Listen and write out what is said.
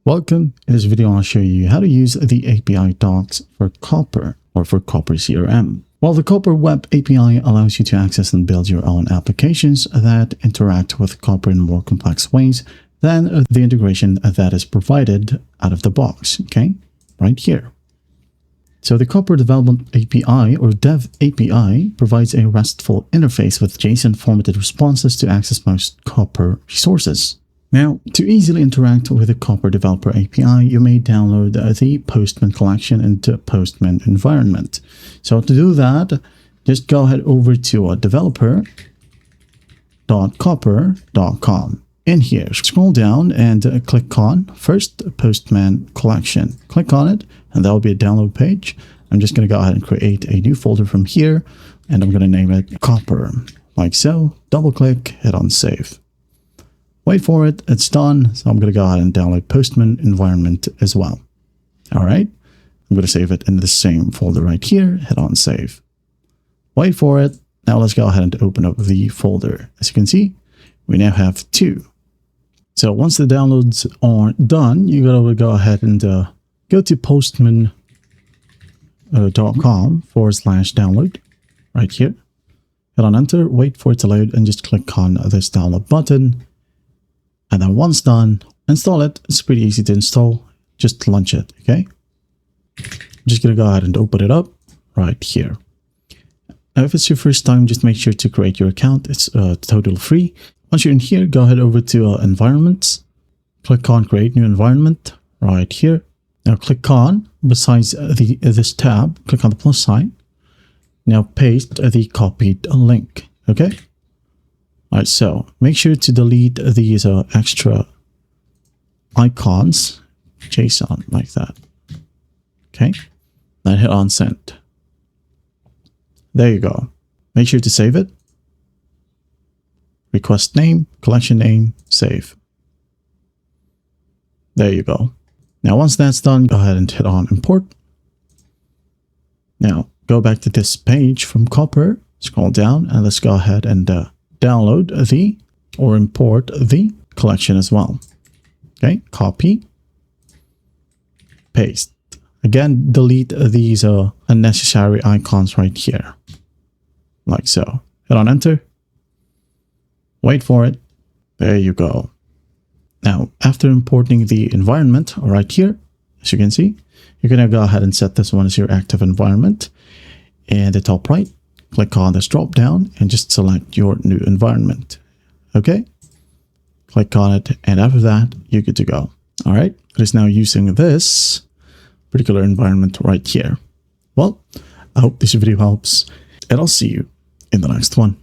Welcome. In this video, I'll show you how to use the API docs for Copper or for Copper CRM. Well, the Copper Web API allows you to access and build your own applications that interact with Copper in more complex ways than the integration that is provided out of the box, okay? Right here. So the Copper Development API or Dev API provides a RESTful interface with JSON formatted responses to access most Copper resources. Now, to easily interact with the Copper Developer API, you may download the Postman collection into Postman environment. So to do that, just go ahead over to developer.copper.com. In here, scroll down and click on first Postman collection. Click on it, and that will be a download page. I'm just going to go ahead and create a new folder from here, and I'm going to name it Copper, like so. Double click, hit on save. Wait for it, it's done. So I'm going to go ahead and download Postman environment as well. All right, I'm going to save it in the same folder right here, hit on save. Wait for it. Now let's go ahead and open up the folder. As you can see, we now have two. So once the downloads are done, you're going to go ahead and go to postman.com/download right here. Hit on enter, wait for it to load, and just click on this download button. And then once done, install it. It's pretty easy to install. Just launch it, okay? I'm just going to go ahead and open it up right here. Now, if it's your first time, just make sure to create your account. It's totally free. Once you're in here, go ahead over to environments. Click on create new environment right here. Now click on, besides this tab, click on the plus sign. Now paste the copied link, okay? All right, so make sure to delete these extra icons, JSON, like that. Okay, then hit on send. There you go. Make sure to save it. Request name, collection name, save. There you go. Now, once that's done, go ahead and hit on import. Now, go back to this page from Copper, scroll down, and let's go ahead and download the or import the collection as well. Okay, copy, paste. Again, delete these unnecessary icons right here, like so. Hit on enter. Wait for it. There you go. Now, after importing the environment right here, as you can see, you're going to go ahead and set this one as your active environment. And the top right, click on this drop down and just select your new environment. Okay, click on it, and after that, you're good to go. All right, it is now using this particular environment right here. Well, I hope this video helps, and I'll see you in the next one.